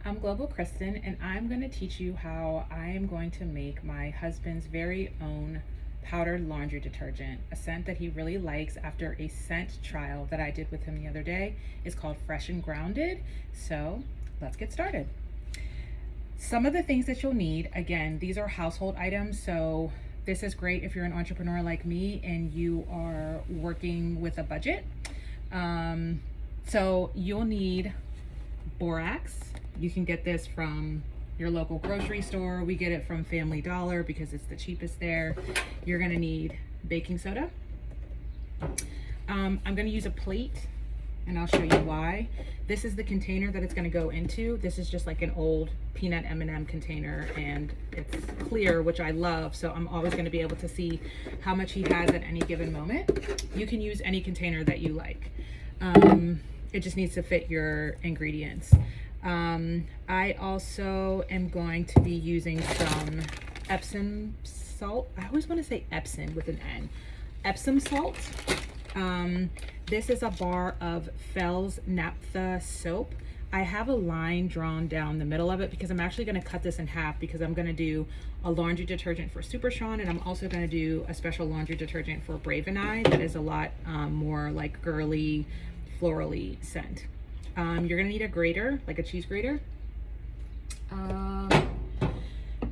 I'm Global Kristen, and I'm going to teach you how I am going to make my husband's very own powdered laundry detergent, a scent that he really likes after a scent trial that I did with him the other day. It's called Fresh and Grounded. So let's get started. Some of the things that you'll need, again, these are household items, so this is great if you're an entrepreneur like me and you are working with a budget. So you'll need borax. You can get this from your local grocery store. We get it from Family Dollar because it's the cheapest there. You're gonna need baking soda. I'm gonna use a plate and I'll show you why. This is the container that it's gonna go into. This is just like an old peanut M&M container and it's clear, which I love. So I'm always gonna be able to see how much he has at any given moment. You can use any container that you like. It just needs to fit your ingredients. I also am going to be using some Epsom salt. I always want to say Epsom with an N. Epsom salt. This is a bar of Fells Naphtha soap. I have a line drawn down the middle of it because I'm actually going to cut this in half because I'm going to do a laundry detergent for Super Sean, and I'm also going to do a special laundry detergent for Brave and I that is a lot more like girly, florally scent. You're gonna need a grater, like a cheese grater.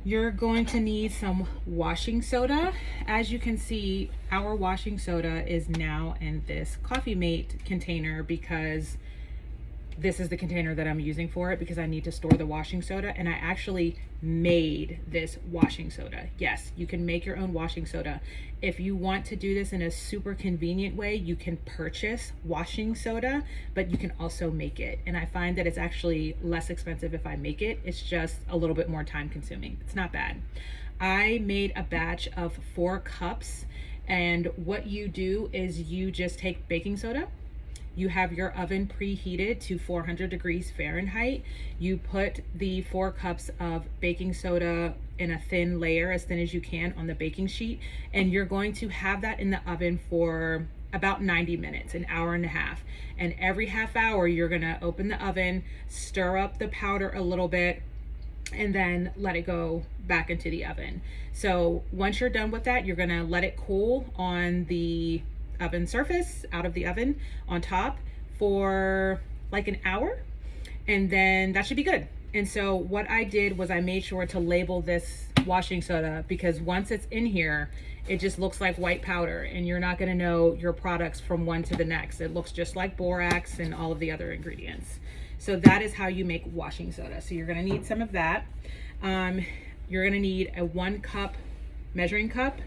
You're going to need some washing soda. As you can see, our washing soda is now in this Coffee Mate container because this is the container that I'm using for it because I need to store the washing soda, and I actually made this washing soda. Yes, you can make your own washing soda. If you want to do this in a super convenient way, you can purchase washing soda, but you can also make it. And I find that it's actually less expensive if I make it. It's just a little bit more time consuming. It's not bad. I made a batch of 4 cups, and what you do is you just take baking soda. You have your oven preheated to 400 degrees Fahrenheit. You put the 4 cups of baking soda in a thin layer, as thin as you can, on the baking sheet. And you're going to have that in the oven for about 90 minutes, an hour and a half. And every half hour, you're gonna open the oven, stir up the powder a little bit, and then let it go back into the oven. So once you're done with that, you're gonna let it cool on the oven surface, out of the oven on top, for like an hour, and then that should be good. And so what I did was I made sure to label this washing soda because once it's in here, it just looks like white powder and you're not going to know your products from one to the next. It looks just like borax and all of the other ingredients. So that is how you make washing soda. So you're going to need some of that. You're going to need a 1 cup measuring cup.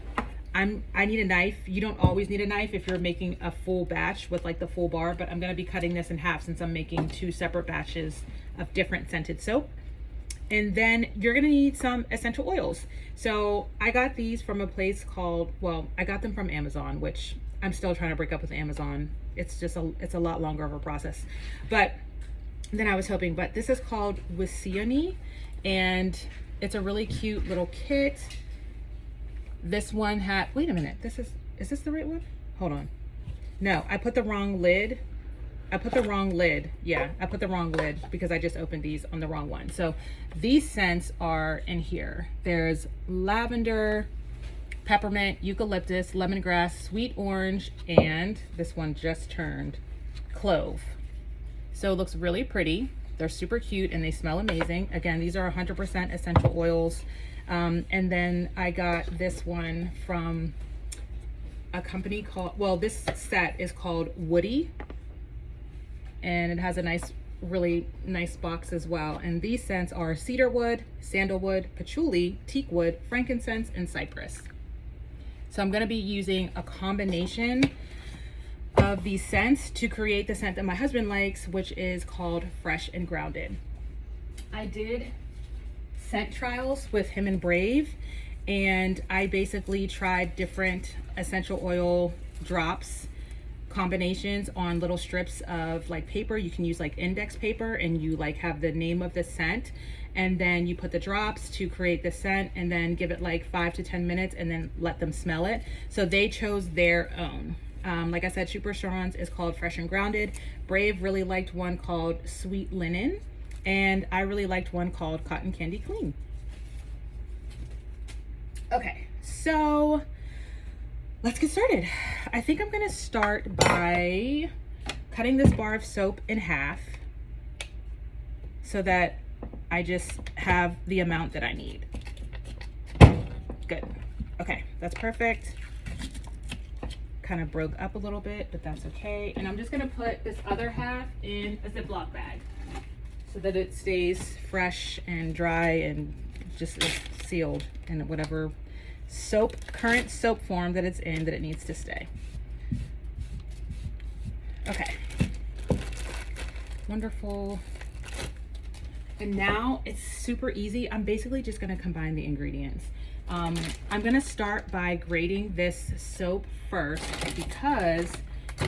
I need a knife. You don't always need a knife if you're making a full batch with like the full bar, but I'm going to be cutting this in half since I'm making 2 separate batches of different scented soap. And then you're going to need some essential oils. So I got these from a place called, well, I got them from Amazon, which I'm still trying to break up with Amazon. It's just it's a lot longer of a process, but than I was hoping. But this is called Wisioni, and it's a really cute little kit. This one had, wait a minute, is this the right one? Hold on. No, I put the wrong lid. Yeah, I put the wrong lid because I just opened these on the wrong one. So these scents are in here. There's lavender, peppermint, eucalyptus, lemongrass, sweet orange, and this one just turned clove. So it looks really pretty. They're super cute and they smell amazing. Again, these are 100% essential oils. And then I got this one from a company called, well, this set is called Woody, and it has a nice, really nice box as well. And these scents are cedarwood, sandalwood, patchouli, teakwood, frankincense, and cypress. So I'm going to be using a combination of these scents to create the scent that my husband likes, which is called Fresh and Grounded. I did scent trials with him and Brave, and I basically tried different essential oil drops combinations on little strips of like paper. You can use like index paper, and you like have the name of the scent, and then you put the drops to create the scent, and then give it like 5 to 10 minutes and then let them smell it. So they chose their own. Like I said, Super Sean's is called Fresh and Grounded. Brave really liked one called Sweet Linen, and I really liked one called Cotton Candy Clean. Okay, so let's get started. I think I'm gonna start by cutting this bar of soap in half so that I just have the amount that I need. Good. Okay, that's perfect. Kind of broke up a little bit, but that's okay. And I'm just gonna put this other half in a Ziploc bag so that it stays fresh and dry and just is sealed in whatever current soap form that it's in that it needs to stay. Okay. Wonderful. And now it's super easy. I'm basically just gonna combine the ingredients. I'm gonna start by grating this soap first because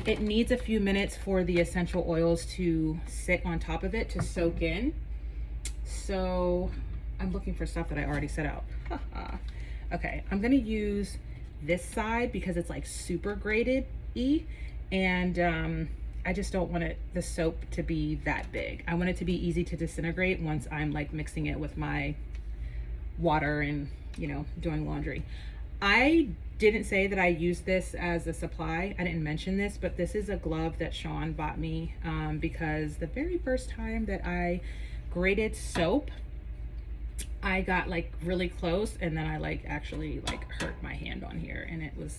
it needs a few minutes for the essential oils to sit on top of it to soak in. So I'm looking for stuff that I already set out. Okay, I'm gonna use this side because it's like super grated-y, and I just don't want the soap to be that big. I want it to be easy to disintegrate once I'm like mixing it with my water and, you know, doing laundry. I didn't say that I used this as a supply. I didn't mention this, but this is a glove that Sean bought me because the very first time that I grated soap, I got like really close and then I like actually like hurt my hand on here and it was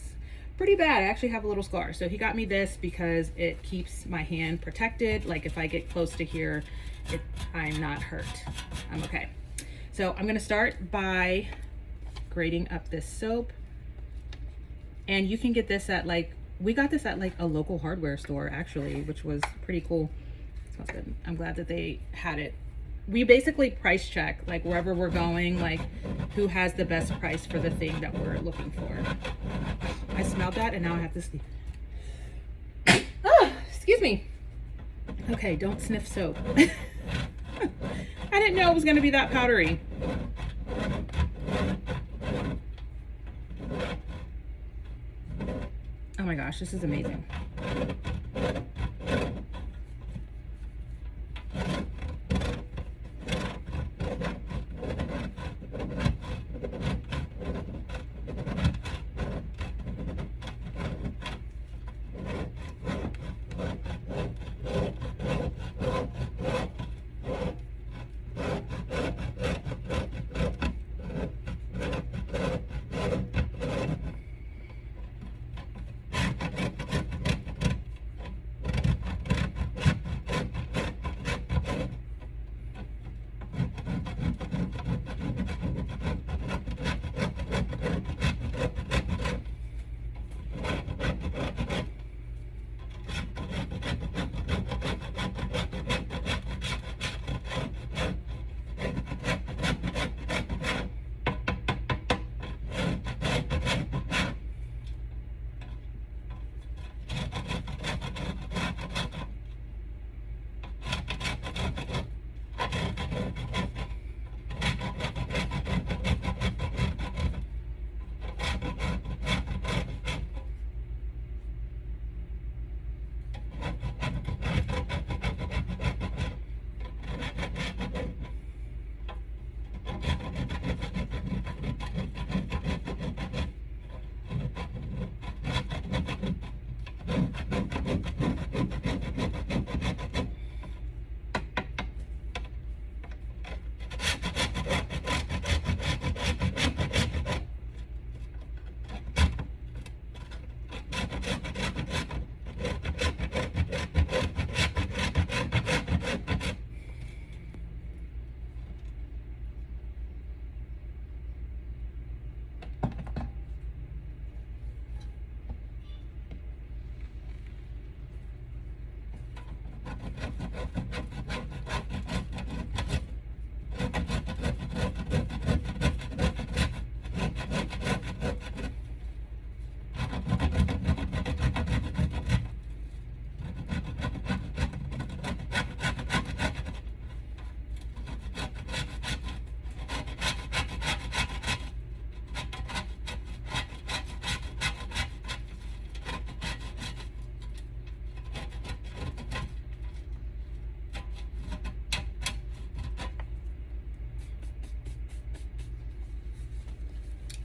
pretty bad. I actually have a little scar. So he got me this because it keeps my hand protected. Like if I get close to here, I'm not hurt. I'm okay. So I'm gonna start by grating up this soap. And you can get this at like, we got this at like a local hardware store actually, which was pretty cool. It smells good. I'm glad that they had it. We basically price check, like wherever we're going, like who has the best price for the thing that we're looking for. I smelled that and now I have to sleep. Excuse me. Okay, don't sniff soap. I didn't know it was gonna be that powdery. Oh my gosh, this is amazing.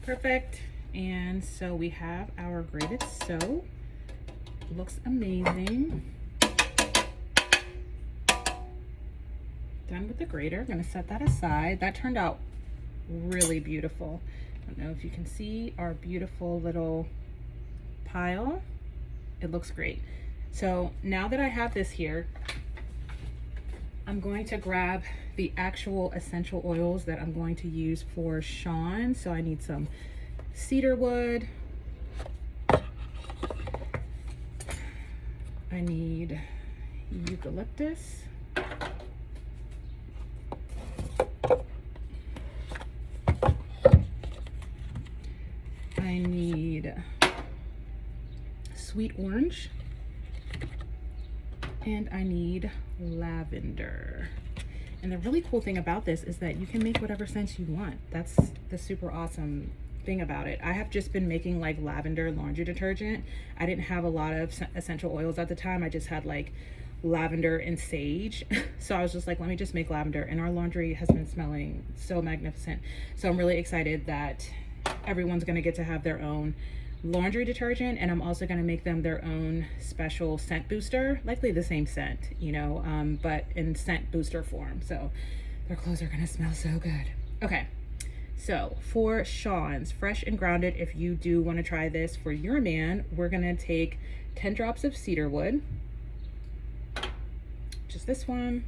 Perfect. And so we have our grated soap. Looks amazing. Done with the grater. I'm gonna set that aside. That turned out really beautiful. I don't know if you can see our beautiful little pile. It looks great. So now that I have this here, I'm going to grab the actual essential oils that I'm going to use for Sean. So I need some cedar wood. I need eucalyptus. I need sweet orange. And I need lavender. And the really cool thing about this is that you can make whatever scent you want. That's the super awesome thing about it. I have just been making like lavender laundry detergent. I didn't have a lot of essential oils at the time. I just had like lavender and sage. So I was just like, let me just make lavender. And our laundry has been smelling so magnificent. So I'm really excited that everyone's gonna get to have their own laundry detergent, and I'm also going to make them their own special scent booster, likely the same scent, you know, but in scent booster form. So their clothes are going to smell so good. Okay, so for Sean's Fresh and Grounded, if you do want to try this for your man, we're going to take 10 drops of cedar wood, just this one,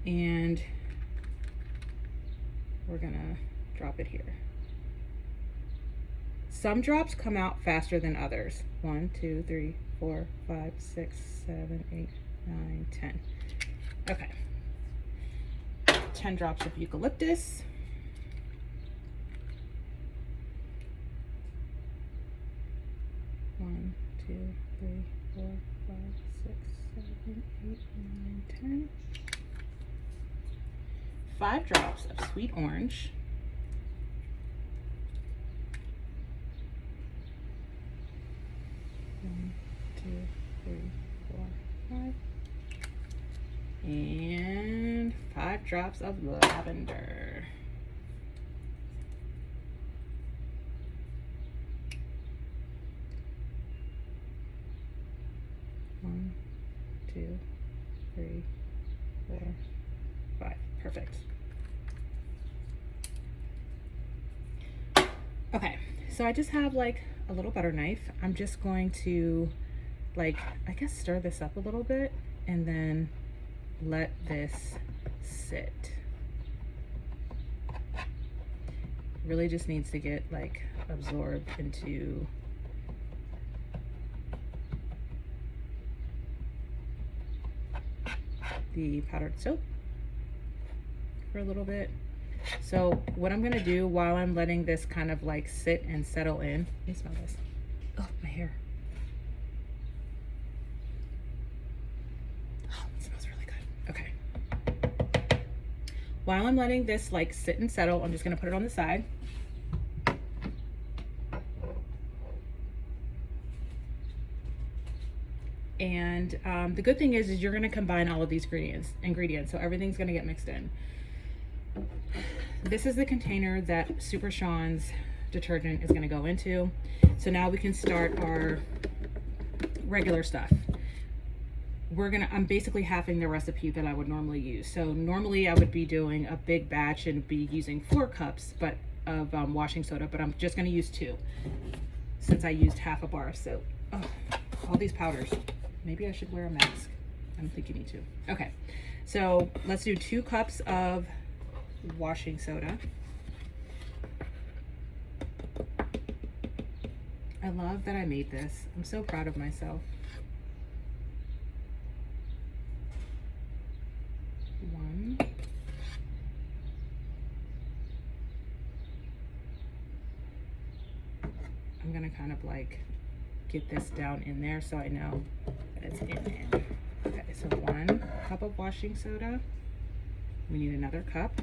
and we're going to drop it here. Some drops come out faster than others. 1, 2, 3, 4, 5, 6, 7, 8, 9, 10. Okay. 10 drops of eucalyptus. 1, 2, 3, 4, 5, 6, 7, 8, 9, 10. 5 drops of sweet orange. 1, 2, 3, 4, 5. And 5 drops of lavender. One, 2, 3, 4, 5. Perfect. Okay, so I just have like a little butter knife. I'm just going to like, I guess, stir this up a little bit and then let this sit. Really just needs to get like absorbed into the powdered soap for a little bit. So what I'm gonna do while I'm letting this kind of like sit and settle in, let me smell this. Oh, my hair. Oh, it smells really good. Okay. While I'm letting this like sit and settle, I'm just gonna put it on the side. And the good thing is you're gonna combine all of these ingredients, so everything's gonna get mixed in. This is the container that Super Sean's detergent is going to go into. So now we can start our regular stuff. I'm basically halving the recipe that I would normally use. So normally I would be doing a big batch and be using 4 cups of washing soda, but I'm just going to use 2 since I used half a bar of soap. Oh, all these powders. Maybe I should wear a mask. I don't think you need to. Okay, so let's do 2 cups of washing soda. I love that I made this. I'm so proud of myself. 1. I'm gonna kind of like get this down in there so I know that it's in there. Okay, so 1 cup of washing soda. We need another cup.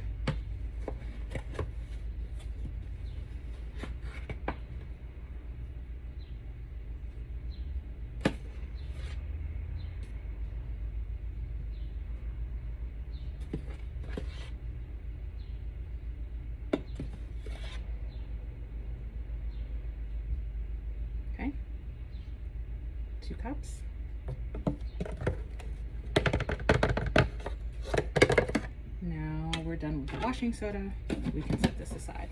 2 cups. Now we're done with the washing soda. We can set this aside.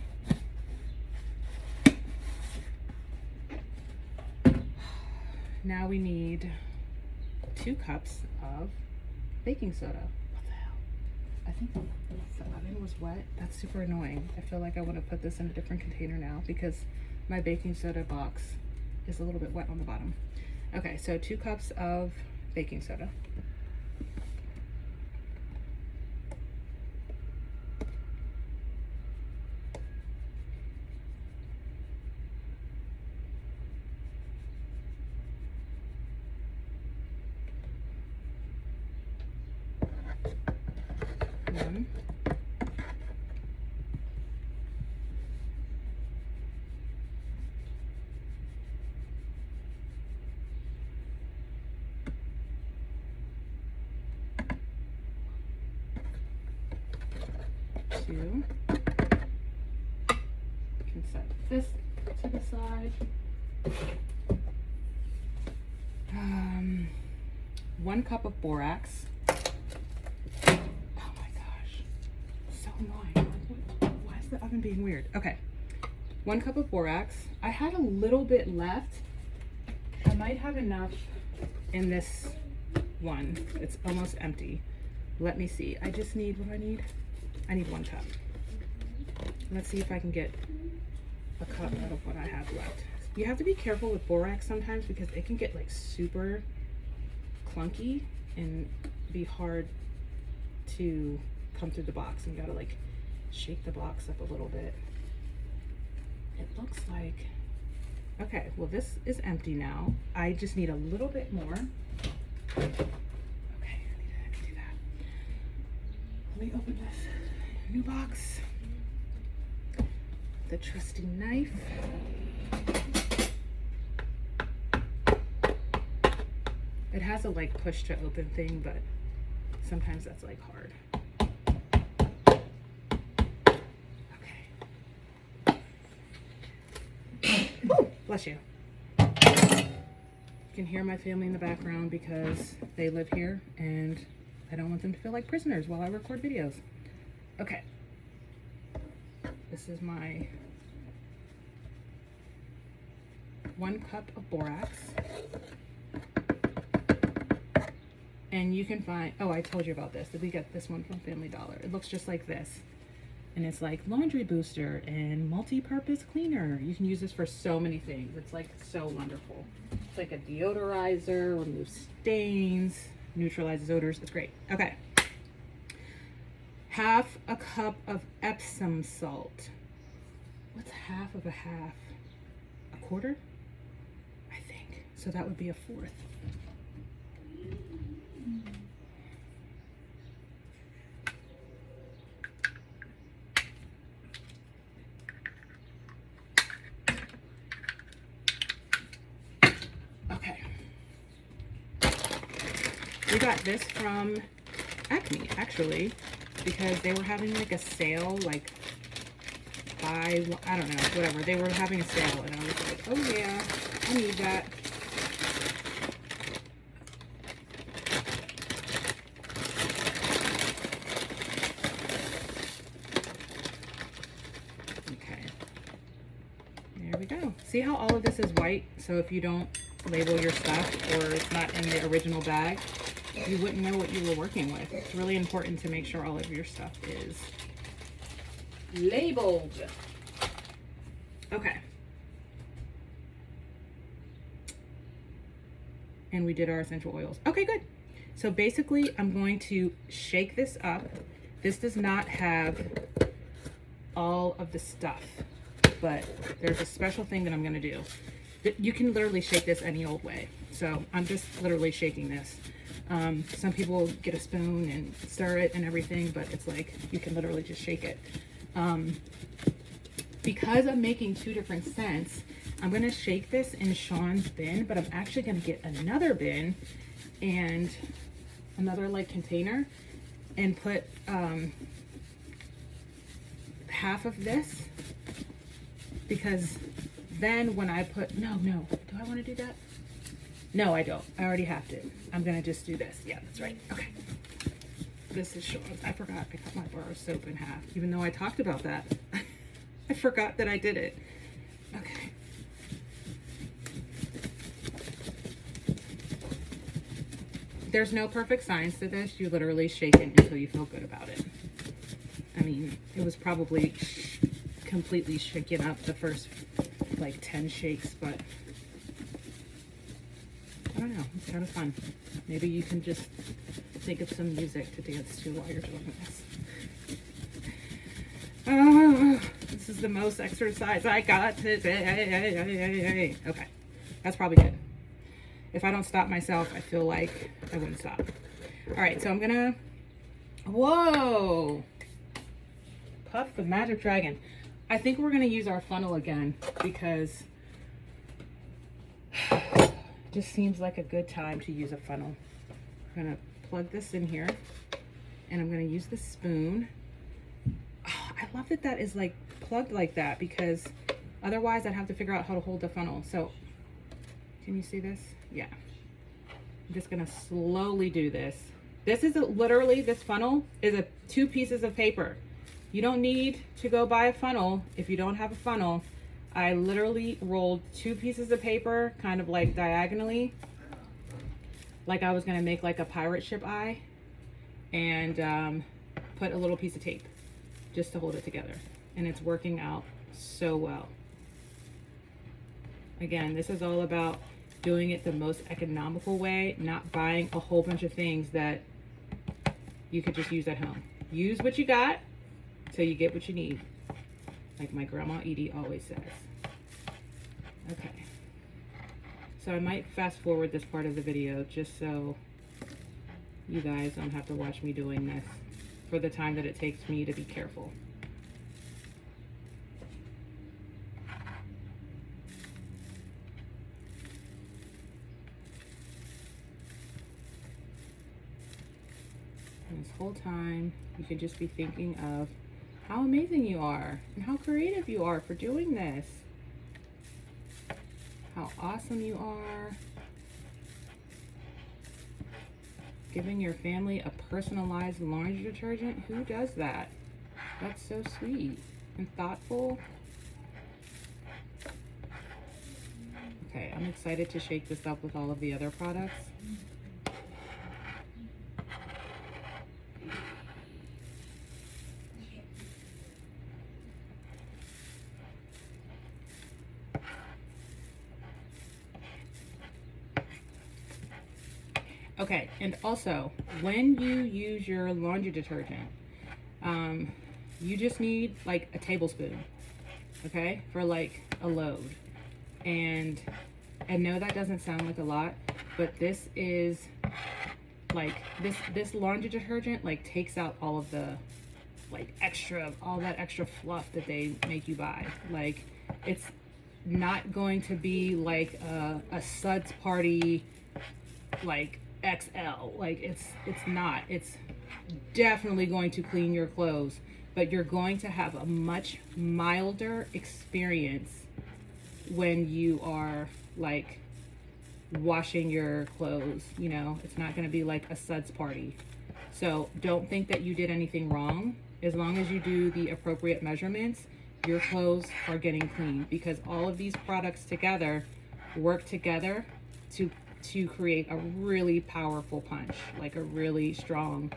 Now we need 2 cups of baking soda. What the hell? I think the oven was wet. That's super annoying. I feel like I want to put this in a different container now because my baking soda box is a little bit wet on the bottom. Okay, so 2 cups of baking soda. One. 2. You can set this to the side. 1 cup of borax. Oh my gosh, so annoying. Why is the oven being weird? Okay, 1 cup of borax. I had a little bit left. I might have enough in this one. It's almost empty. Let me see. I just need, what do I need? I need 1 cup. Let's see if I can get a cup out of what I have left. You have to be careful with borax sometimes because it can get like super clunky and be hard to come through the box, and you gotta like shake the box up a little bit. It looks like, okay, well this is empty now. I just need a little bit more. Okay, I need to empty that. Let me open this new box. The trusty knife. It has a like push to open thing, but sometimes that's like hard. Okay. Woo, bless you. You can hear my family in the background because they live here and I don't want them to feel like prisoners while I record videos. Okay. This is my 1 cup of borax. And you can find, oh, I told you about this. We got this one from Family Dollar. It looks just like this. And it's like laundry booster and multi-purpose cleaner. You can use this for so many things. It's like so wonderful. It's like a deodorizer, removes stains, neutralizes odors. It's great. Okay. 1/2 cup of Epsom salt. What's 1/2 of a half? 1/4? I think. So that would be 1/4. Okay. We got this from Acme, actually, because they were having like a sale, like buy, I don't know, whatever. They were having a sale, and I was like, oh yeah, I need that. Okay, there we go. See how all of this is white? So if you don't label your stuff or it's not in the original bag, you wouldn't know what you were working with. It's really important to make sure all of your stuff is labeled. Okay. And we did our essential oils. Okay, good. So basically, I'm going to shake this up. This does not have all of the stuff, but there's a special thing that I'm gonna do. You can literally shake this any old way. So I'm just literally shaking this. Some people get a spoon and stir it and everything, but it's like you can literally just shake it. Because I'm making 2 different scents, I'm gonna shake this in Sean's bin, but I'm actually gonna get another bin and another like container and put 1/2 of this, because then when I put, no, do I wanna do that? No, I don't. I already have to. I'm gonna just do this. Yeah, that's right. Okay. This is short. I forgot I cut my bar of soap in half, even though I talked about that. I forgot that I did it. Okay. There's no perfect science to this. You literally shake it until you feel good about it. I mean, it was probably completely shaken up the first like 10 shakes, but I don't know, it's kind of fun. Maybe you can just think of some music to dance to while you're doing this. Oh, this is the most exercise I got today. Okay, that's probably good. If I don't stop myself, I feel like I wouldn't stop. All right, so I'm gonna, whoa, Puff the Magic Dragon. I think we're gonna use our funnel again because it just seems like a good time to use a funnel. I'm gonna plug this in here and I'm gonna use the spoon. Oh, I love that that is like plugged like that because otherwise I'd have to figure out how to hold the funnel. So can you see this? Yeah. I'm just gonna slowly do this. This is literally, this funnel is 2 pieces of paper. You don't need to go buy a funnel if you don't have a funnel. I literally rolled 2 pieces of paper kind of like diagonally, like I was gonna make like a pirate ship eye, and put a little piece of tape just to hold it together. And it's working out so well. Again, this is all about doing it the most economical way, not buying a whole bunch of things that you could just use at home. Use what you got till you get what you need, like my grandma Edie always says. Okay, so I might fast forward this part of the video just so you guys don't have to watch me doing this for the time that it takes me to be careful. And this whole time, you could just be thinking of how amazing you are and how creative you are for doing this. How awesome you are. Giving your family a personalized laundry detergent. Who does that? That's so sweet and thoughtful. Okay, I'm excited to shake this up with all of the other products. Okay, and also, when you use your laundry detergent, you just need like a tablespoon, okay, for like a load. And I know that doesn't sound like a lot, but this is like, this laundry detergent like takes out all of the like all that extra fluff that they make you buy. Like, it's not going to be like a Suds Party like XL. Like, it's not. It's definitely going to clean your clothes, but you're going to have a much milder experience when you are like washing your clothes. You know, it's not going to be like a Suds Party. So don't think that you did anything wrong. As long as you do the appropriate measurements, your clothes are getting clean, because all of these products together work together to create a really powerful punch, like a really strong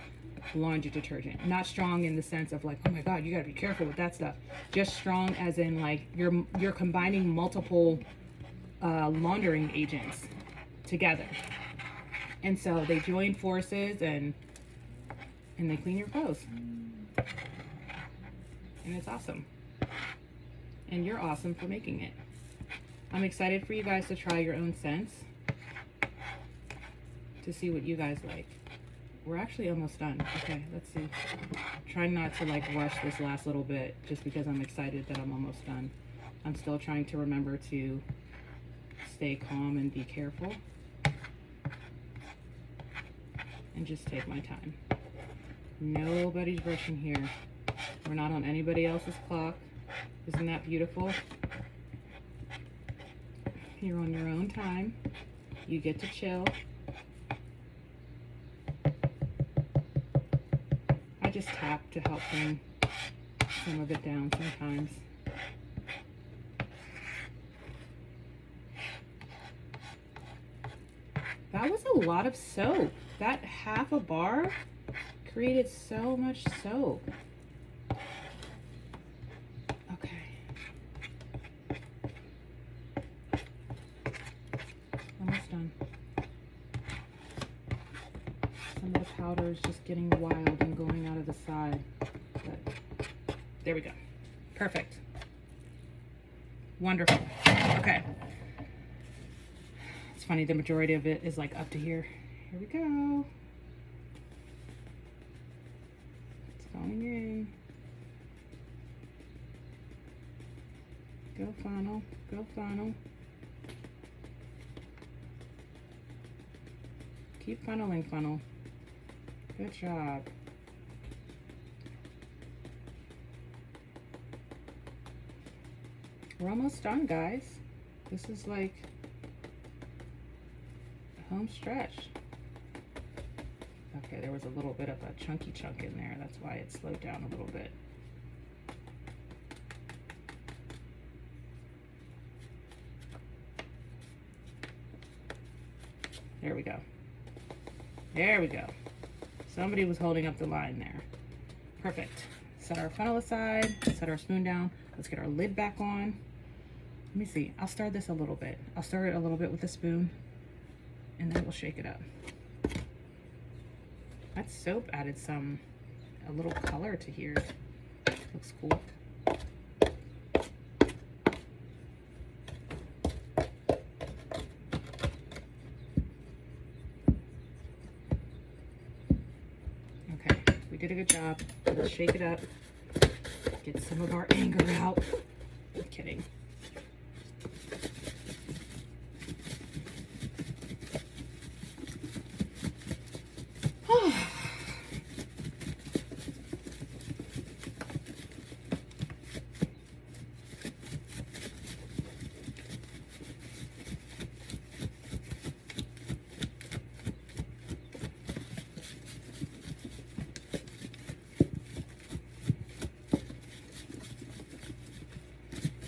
laundry detergent. Not strong in the sense of like, oh my God, you gotta be careful with that stuff. Just strong as in like you're combining multiple laundering agents together. And so they join forces and they clean your clothes. And it's awesome. And you're awesome for making it. I'm excited for you guys to try your own scents, to see what you guys like. We're actually almost done. Okay, let's see. Trying not to like rush this last little bit just because I'm excited that I'm almost done. I'm still trying to remember to stay calm and be careful and just take my time. Nobody's rushing here. We're not on anybody else's clock. Isn't that beautiful? You're on your own time. You get to chill. I just tap to help bring some of it down sometimes. That was a lot of soap. That half a bar created so much soap. Okay. Almost done. Some of the powder is just getting wild and going out of the side. But there we go. Perfect. Wonderful. Okay. It's funny, the majority of it is like up to here. Here we go. It's going in. Go funnel. Go funnel. Keep funneling, funnel. Good job. We're almost done, guys. This is like a home stretch. Okay, there was a little bit of a chunky chunk in there. That's why it slowed down a little bit. There we go. There we go. Somebody was holding up the line there. Perfect. Set our funnel aside, set our spoon down. Let's get our lid back on. Let me see. I'll stir this a little bit. I'll stir it a little bit with the spoon, and then we'll shake it up. That soap added a little color to here. Looks cool. Okay, we did a good job. Let's shake it up. Get some of our anger out. I'm kidding.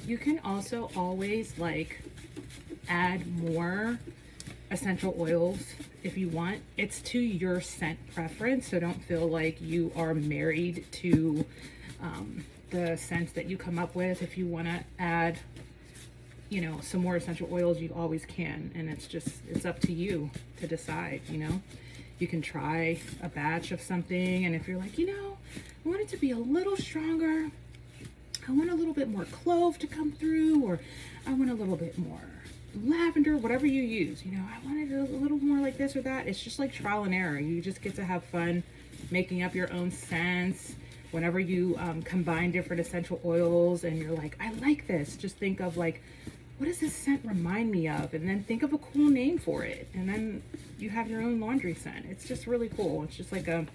You can also always like add more essential oils if you want. It's to your scent preference, so don't feel like you are married to the scents that you come up with. If you want to add, you know, some more essential oils, you always can, and it's up to you to decide. You know, you can try a batch of something, and if you're like, you know, I want it to be a little stronger, I want a little bit more clove to come through, or I want a little bit more lavender, whatever you use, you know, I want it a little more like this or that. It's just like trial and error. You just get to have fun making up your own scents. Whenever you combine different essential oils and you're like, I like this, just think of like, what does this scent remind me of? And then think of a cool name for it. And then you have your own laundry scent. It's just really cool. It's just like a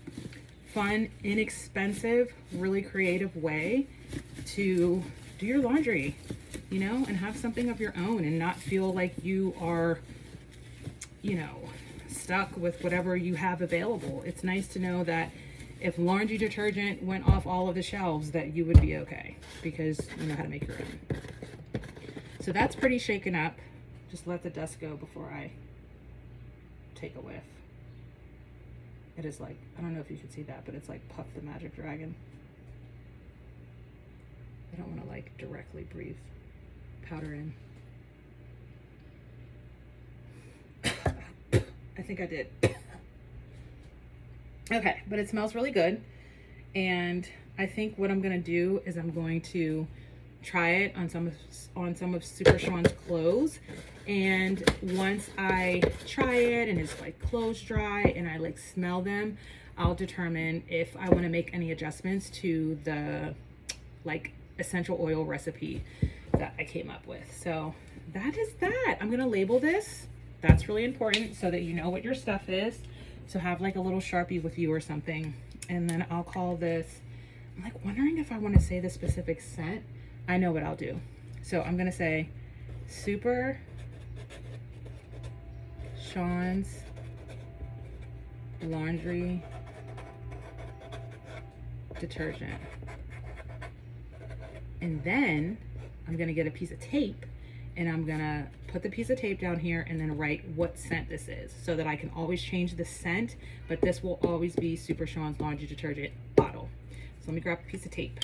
fun, inexpensive, really creative way to do your laundry, you know, and have something of your own and not feel like you are, you know, stuck with whatever you have available. It's nice to know that if laundry detergent went off all of the shelves, that you would be okay because you know how to make your own. So that's pretty shaken up. Just let the dust go before I take a whiff. It is like, I don't know if you can see that, but it's like Puff the Magic Dragon. I don't want to like directly breathe powder in. I think I did. Okay, but it smells really good. And I think what I'm going to do is I'm going to try it on some of Super Sean's clothes. And once I try it and his like clothes dry and I like smell them, I'll determine if I want to make any adjustments to the like essential oil recipe that I came up with. So that is that. I'm gonna label this. That's really important so that you know what your stuff is. So have like a little Sharpie with you or something. And then I'll call this, I'm like wondering if I want to say the specific scent. I know what I'll do. So I'm gonna say Super Sean's laundry detergent. And then I'm gonna get a piece of tape and I'm gonna put the piece of tape down here and then write what scent this is so that I can always change the scent, but this will always be Super Sean's laundry detergent bottle. So let me grab a piece of tape.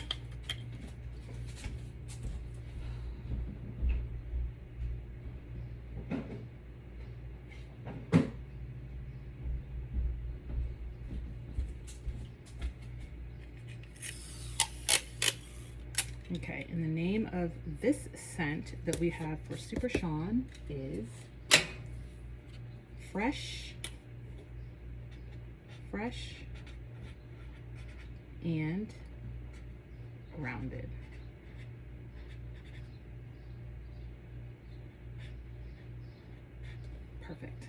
Okay, and the name of this scent that we have for Super Sean is Fresh and Rounded. Perfect.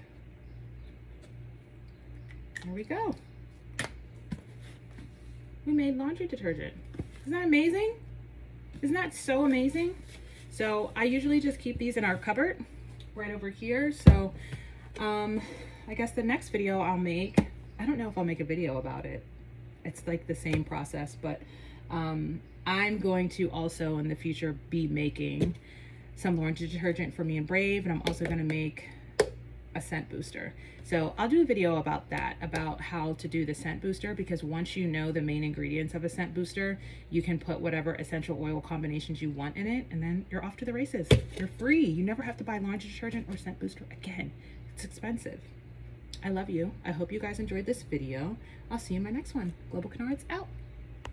There we go. We made laundry detergent. Isn't that amazing? Isn't that so amazing? So I usually just keep these in our cupboard right over here. So I guess the next video I'll make, I don't know if I'll make a video about it. It's like the same process, but I'm going to also in the future be making some laundry detergent for me and Brave, and I'm also gonna make a scent booster. So I'll do a video about that, about how to do the scent booster, because once you know the main ingredients of a scent booster, you can put whatever essential oil combinations you want in it, and then you're off to the races. You're free. You never have to buy laundry detergent or scent booster again. It's expensive. I love you. I hope you guys enjoyed this video. I'll see you in my next one. Global Canards out.